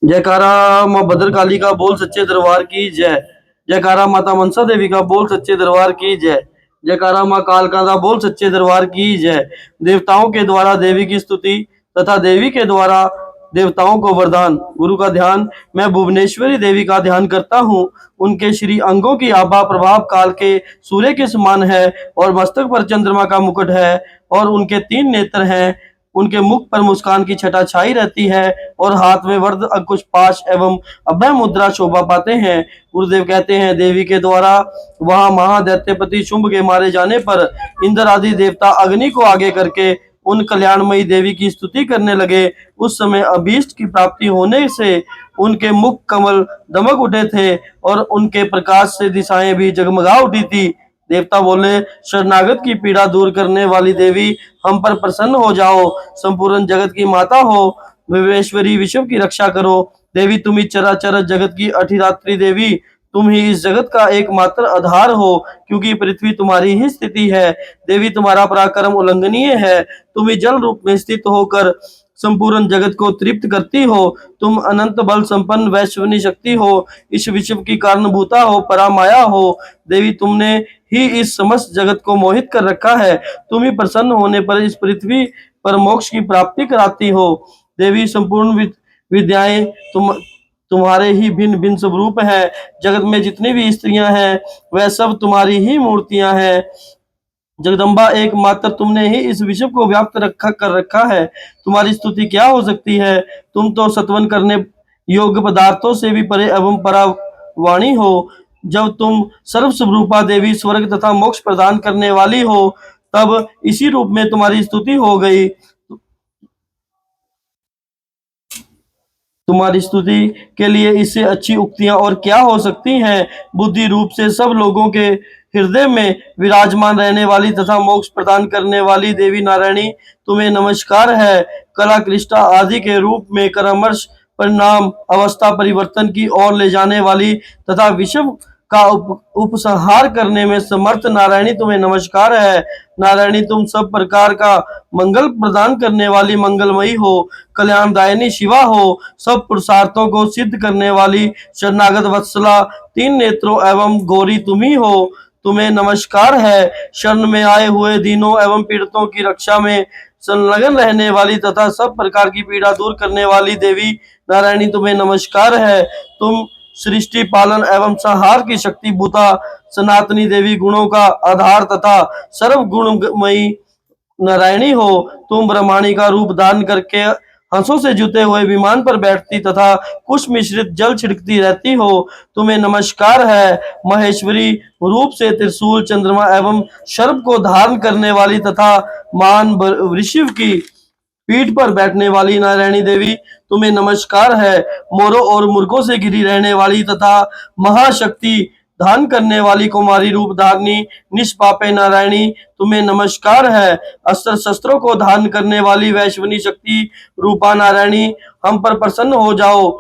जयकारा माँ भद्रकाली का बोल सच्चे दरबार की जय। जयकारा माता मनसा देवी का बोल सच्चे दरबार की जय। जयकारा माँ कालकादा बोल सच्चे दरबार की जय। देवताओं के द्वारा देवी की स्तुति तथा देवी के द्वारा देवताओं को वरदान। गुरु का ध्यान। मैं भुवनेश्वरी देवी का ध्यान करता हूँ। उनके श्री अंगों की आभा प्रभाव काल के सूर्य के समान है और मस्तक पर चंद्रमा का मुकुट है और उनके 3 नेत्र हैं। उनके मुख पर मुस्कान की छटा छाई रहती है और हाथ में वरद अंकुश पाश एवं अभय मुद्रा शोभा पाते हैं। गुरुदेव कहते हैं, देवी के द्वारा वहां महादैत्यपति शुंभ के मारे जाने पर इंद्र आदि देवता अग्नि को आगे करके उन कल्याणमयी देवी की स्तुति करने लगे। उस समय अभीष्ट की प्राप्ति होने से उनके मुख कमल दमक उठे थे और उनके प्रकाश से दिशाएं भी जगमगा उठी थी। देवता बोले, शरणागत की पीड़ा दूर करने वाली देवी, हम पर प्रसन्न हो जाओ। संपूर्ण जगत की माता हो, विश्वेश्वरी, विश्व की रक्षा करो। देवी, तुम ही चराचर जगत की अधिदात्री देवी, तुम ही इस जगत का एकमात्र आधार हो, क्योंकि पृथ्वी तुम्हारी ही स्थिति है। देवी, तुम्हारा पराक्रम उल्लंघनीय है। तुम ही जल रूप में स्थित होकर संपूर्ण जगत को तृप्त करती हो। तुम अनंत बल संपन्न वैश्वनी शक्ति हो, इस विश्व की कारणभूता हो, परामाया हो। देवी, तुमने ही इस समस्त जगत को मोहित कर रखा है। तुम ही प्रसन्न होने पर इस पृथ्वी पर मोक्ष की प्राप्ति कराती हो। देवी, संपूर्ण विद्याएं तुम्हारे ही भिन्न भिन्न स्वरूप है। जगत में जितनी भी स्त्रियां हैं वह सब तुम्हारी ही मूर्तियां हैं। जगदम्बा, एकमात्र तुमने ही इस विश्व को व्याप्त कर रखा है। तुम्हारी स्तुति क्या हो सकती है। तुम तो सत्वन करने योग्य पदार्थों से भी परे एवं परावाणी हो। जब तुम सर्वस्वरूपा देवी स्वर्ग तथा मोक्ष प्रदान करने वाली हो, तब इसी रूप में तुम्हारी स्तुति हो गई। तुम्हारी स्तुति के लिए इससे अच्छी उक्तियां और क्या हो सकती हैं। बुद्धि रूप से सब लोगों के हृदय में विराजमान रहने वाली तथा मोक्ष प्रदान करने वाली देवी नारायणी, तुम्हें नमस्कार है। कला कृष्णा आदि के रूप में कर्मश परिणाम अवस्था परिवर्तन की ओर ले जाने वाली तथा विश्व का उपसंहार करने में समर्थ नारायणी, तुम्हें नमस्कार है। नारायणी, तुम सब प्रकार का मंगल प्रदान करने वाली मंगलमयी हो, कल्याणदायिनी शिवा हो, सब पुरुषार्थों को सिद्ध करने वाली शरणागत वत्सला, 3 नेत्रों एवं गौरी तुम्ही हो। तुम्हें नमस्कार है। शरण में आए हुए दीनों एवं पीड़ितों की रक्षा में संलग्न रहने वाली तथा सब प्रकार की पीड़ा दूर करने वाली देवी नारायणी, तुम्हें नमस्कार है। तुम सृष्टि पालन एवं संहार की शक्ति भूता सनातनी देवी, गुणों का आधार तथा सर्व गुणमयी नारायणी हो। तुम ब्रह्माणी का रूप धारण करके हंसों से जुते हुए विमान पर बैठती तथा कुश मिश्रित जल छिड़कती रहती हो। तुम्हें नमस्कार है। महेश्वरी रूप से त्रिशूल, चंद्रमा एवं सर्प को धारण करने वाली तथा मान वृषभ की पीठ पर बैठने वाली नारायणी देवी, तुम्हें नमस्कार है। मोरों और मुर्गों से घिरी रहने वाली तथा महाशक्ति धारण करने वाली कुमारी रूप धारणी निष्पापे नारायणी, तुम्हें नमस्कार है। अस्त्र शस्त्रों को धारण करने वाली वैश्वनी शक्ति रूपा नारायणी, हम पर प्रसन्न हो जाओ।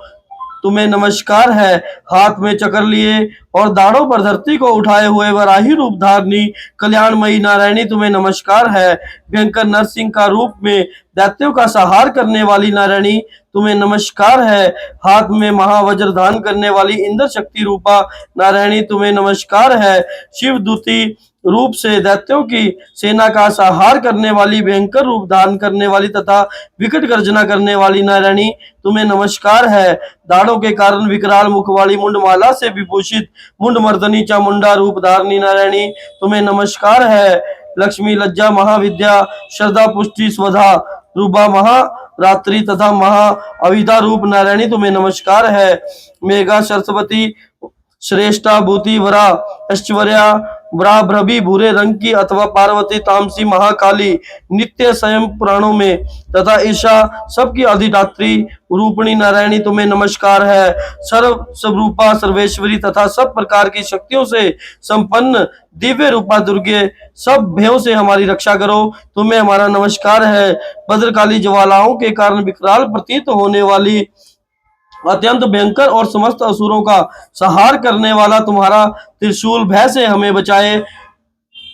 तुम्हें नमस्कार है। हाथ में चक्र लिए और दाढ़ों पर धरती को उठाए हुए वराही रूप धारणी कल्याणमयी नारायणी, तुम्हें नमस्कार है। भयंकर नरसिंह का रूप में दैत्यों का संहार करने वाली नारायणी, तुम्हें नमस्कार है। हाथ में महावज्र धारण करने वाली इंद्र शक्ति रूपा नारायणी, तुम्हें नमस्कार है। शिव दूती रूप से दैत्यों की सेना का संहार करने वाली, भयंकर रूप धारण करने वाली तथा विकट गर्जना करने वाली नारायणी, तुम्हें नमस्कार है। दाढ़ों के कारण विकराल मुख वाली मुंडमाला से विभूषित मुंडमर्दनी चामुंडा रूप धारणी नारायणी, तुम्हें नमस्कार है। लक्ष्मी, लज्जा, महाविद्या, श्रद्धा, पुष्टि, स्वधा रूपा महारात्रि तथा महा अविदा रूप नारायणी, तुम्हें नमस्कार है। मेघा, सरस्वती, श्रेष्ठा, भूति, वरा, ऐश्वर्या, ब्राभ्रभी भूरे रंग की अथवा पार्वती, तामसी, महाकाली, नित्य स्वयं पुराणों में तथा ईशा सबकी अधिदात्री रूपणी नारायणी, तुम्हें नमस्कार है। सर्व स्वरूपा सर्वेश्वरी तथा सब प्रकार की शक्तियों से संपन्न दिव्य रूपा दुर्गे, सब भयों से हमारी रक्षा करो। तुम्हें हमारा नमस्कार है। भद्रकाली ज्वालाओं के कारण विकराल प्रतीत होने वाली, अत्यंत भयंकर और समस्त असुरों का संहार करने वाला तुम्हारा त्रिशूल भय से हमें बचाए।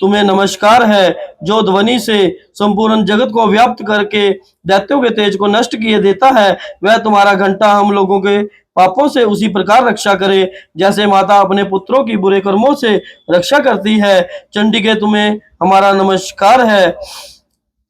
तुम्हें नमस्कार है, जो ध्वनि से संपूर्ण जगत को व्याप्त करके दैत्यों के तेज को नष्ट किए देता है। वह तुम्हारा घंटा हम लोगों के पापों से उसी प्रकार रक्षा करे, जैसे माता अपने पुत्रों की बुरे कर्मों से रक्षा करती है। चंडिके तुम्हें हमारा नमस्कार है।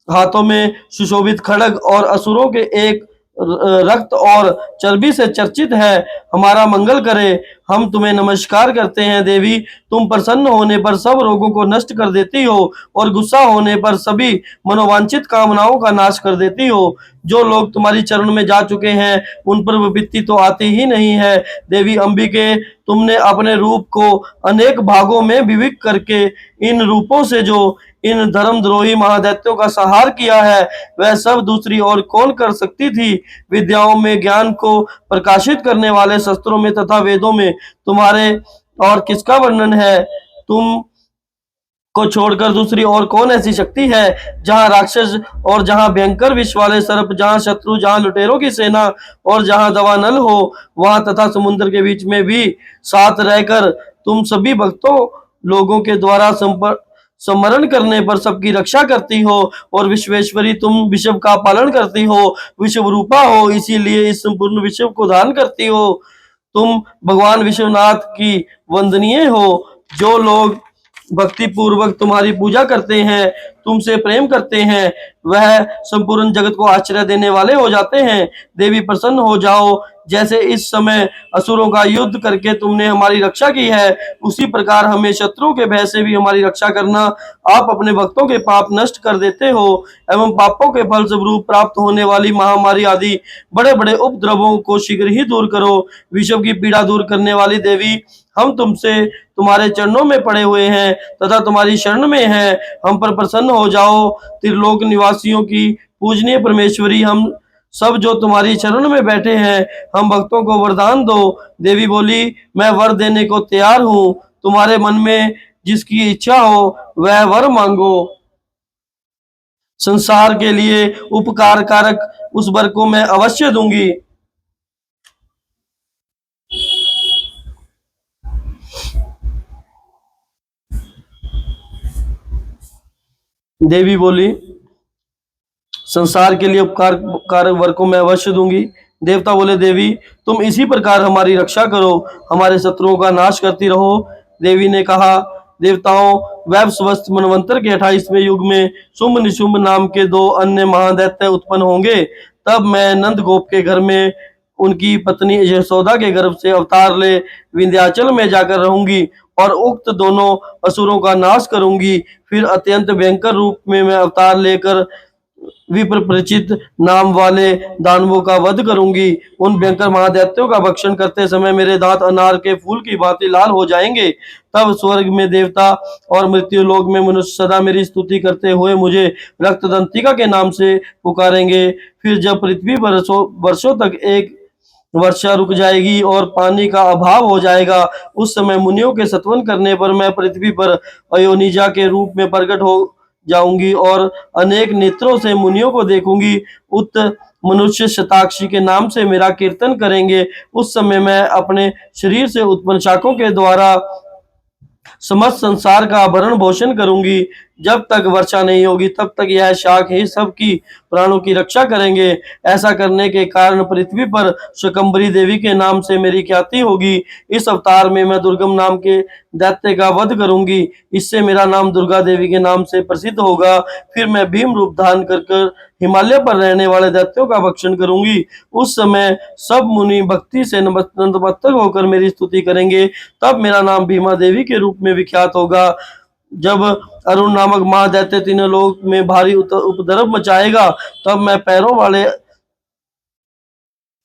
हाथों में सुशोभित खड्ग और असुरों के एक रक्त और चर्बी से चर्चित है, हमारा मंगल करे। हम तुम्हें नमस्कार करते हैं देवी, तुम प्रसन्न होने पर सब रोगों को नष्ट कर देती हो और गुस्सा होने पर सभी मनोवांछित कामनाओं का नाश कर देती हो। जो लोग तुम्हारी चरण में जा चुके हैं उन पर विपत्ति तो आती ही नहीं है। देवी अंबिके, तुमने अपने रूप को अनेक भागों में विविध करके इन रूपों से जो इन धर्मद्रोही महादैत्यों का संहार किया है, वह सब दूसरी ओर कौन कर सकती थी। विद्याओं में ज्ञान को प्रकाशित करने वाले शस्त्रों में तथा वेदों में तुम्हारे और किसका वर्णन है। तुम को छोड़कर दूसरी और कौन ऐसी शक्ति है, जहां राक्षस और जहां भयंकर विष वाले सर्प, जहां शत्रु, जहां लुटेरों की सेना और जहां दवानल हो, वहां तथा समुद्र के बीच में भी साथ रहकर तुम सभी भक्तों लोगों के द्वारा स्मरण करने पर सबकी रक्षा करती हो। और विश्वेश्वरी, तुम विश्व का पालन करती हो, विश्व रूपा हो, इसीलिए इस संपूर्ण विश्व को धारण करती हो। तुम भगवान विश्वनाथ की वंदनीय हो। जो लोग भक्ति पूर्वक तुम्हारी पूजा करते हैं, तुमसे प्रेम करते हैं, वह संपूर्ण जगत को आश्चर्य देने वाले हो जाते हैं। देवी प्रसन्न हो जाओ, जैसे इस समय असुरों का युद्ध करके तुमने हमारी रक्षा की है, उसी प्रकार हमें शत्रुओं के भय से भी हमारी रक्षा करना। आप अपने भक्तों के पाप नष्ट कर देते हो एवं पापों के फल स्वरूप प्राप्त होने वाली महामारी आदि बड़े बड़े उपद्रवों को शीघ्र ही दूर करो। विश्व की पीड़ा दूर करने वाली देवी, हम तुमसे तुम्हारे चरणों में पड़े हुए हैं तथा तुम्हारी शरण में हैं, हम पर प्रसन्न हो जाओ। त्रिलोक निवासियों की पूजनीय परमेश्वरी, हम सब जो तुम्हारी शरण में बैठे हैं, हम भक्तों को वरदान दो। देवी बोली, मैं वर देने को तैयार हूँ, तुम्हारे मन में जिसकी इच्छा हो वह वर मांगो। संसार के लिए उपकार कारक उस वर को मैं अवश्य दूंगी। देवी बोली, संसार के लिए उपकार कारक वर को मैं अवश्य दूंगी। देवता बोले, देवी तुम इसी प्रकार हमारी रक्षा करो, हमारे शत्रुओं का नाश करती रहो। देवी ने कहा, देवताओं, वैवस्वत मनवंतर के 28वें युग में शुंभ निशुंभ नाम के दो अन्य महादैत्य उत्पन्न होंगे। तब मैं नंद गोप के घर में उनकी पत्नी यशोदा के गर्भ से अवतार ले विंध्याचल में जाकर रहूंगी और उक्त दोनों असुरों का नाश करूंगी। फिर अत्यंत भयंकर रूप में मैं अवतार लेकर विप्रचित नाम वाले दानवों का वध करूंगी। उन भयंकर महादैत्यों का भक्षण करते समय मेरे दांत अनार के फूल की भांति लाल हो जाएंगे। तब स्वर्ग में देवता और मृत्यु लोक में मनुष्य सदा मेरी स्तुति करते हुए मुझे रक्तदंतिका के नाम से पुकारेंगे। फिर जब पृथ्वी पर वर्षों तक एक वर्षा रुक जाएगी और पानी का अभाव हो जाएगा, उस समय मुनियों के सत्वन करने पर मैं पृथ्वी पर अयोनिजा के रूप में प्रकट हो जाऊंगी और अनेक नेत्रों से मुनियों को देखूंगी। उत मनुष्य शताक्षी के नाम से मेरा कीर्तन करेंगे। उस समय मैं अपने शरीर से उत्पन्न शाखों के द्वारा समस्त संसार का भरण पोषण करूंगी। जब तक वर्षा नहीं होगी तब तक यह शाख ही सबकी प्राणों की रक्षा करेंगे। ऐसा करने के कारण पृथ्वी पर शकंभरी देवी के नाम से मेरी ख्याति होगी। इस अवतार में मैं दुर्गम नाम के दैत्य का वध करूंगी, इससे मेरा नाम दुर्गा देवी के नाम से प्रसिद्ध होगा। फिर मैं भीम रूप धारण कर हिमालय पर रहने वाले दैत्यों का भक्षण करूंगी। उस समय सब मुनि भक्ति से नतमस्तक होकर मेरी स्तुति करेंगे। तब मेरा नाम भीमा देवी के रूप में विख्यात होगा। जब अरुण नामक महादैत्य तीनों लोक में भारी उपद्रव मचाएगा, तब मैं पैरों वाले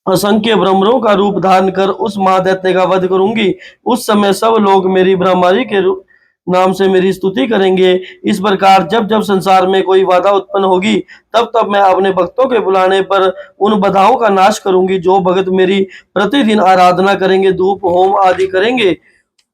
असंख्य भ्रमरों का रूप धारण कर उस महादैत्य का वध करूंगी। उस समय सब लोग मेरी ब्रह्मारी के नाम से मेरी स्तुति करेंगे। इस प्रकार जब जब संसार में कोई बाधा उत्पन्न होगी, तब तब मैं अपने भक्तों के बुलाने पर उन बाधाओं का नाश करूंगी। जो भक्त मेरी प्रतिदिन आराधना करेंगे, धूप होम आदि करेंगे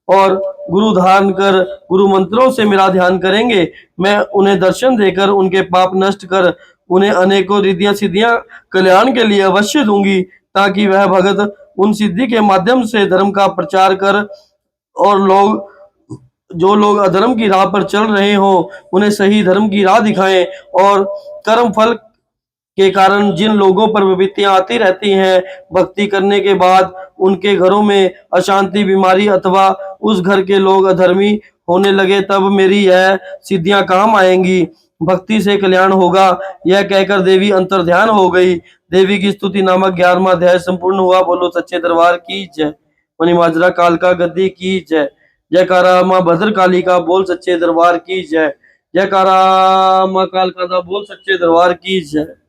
और गुरु धारण कर गुरु मंत्रों से मेरा ध्यान करेंगे, मैं उन्हें दर्शन देकर उनके पाप नष्ट कर उन्हें अनेकों रिद्धियां सिद्धियां कल्याण के लिए अवश्य दूंगी, ताकि वह भगत उन सिद्धि के माध्यम से धर्म का प्रचार कर और लोग जो लोग अधर्म की राह पर चल रहे हो उन्हें सही धर्म की राह दिखाएं, और कर्म फल के कारण जिन लोगों पर विपत्तियां आती रहती हैं, भक्ति करने के बाद उनके घरों में अशांति, बीमारी अथवा उस घर के लोग अधर्मी होने लगे, तब मेरी यह सिद्धियां काम आएंगी, भक्ति से कल्याण होगा। यह कहकर देवी अंतर्ध्यान हो गई। देवी की स्तुति नामक 11वां अध्याय संपूर्ण हुआ। बोलो सच्चे दरबार की जय। मणिमाजरा कालका गद्दी की जय। जयकारा माँ भद्रकाली का, बोल सच्चे दरबार की जय। जयकारा माँ कालका दा, बोल सच्चे दरबार की जय।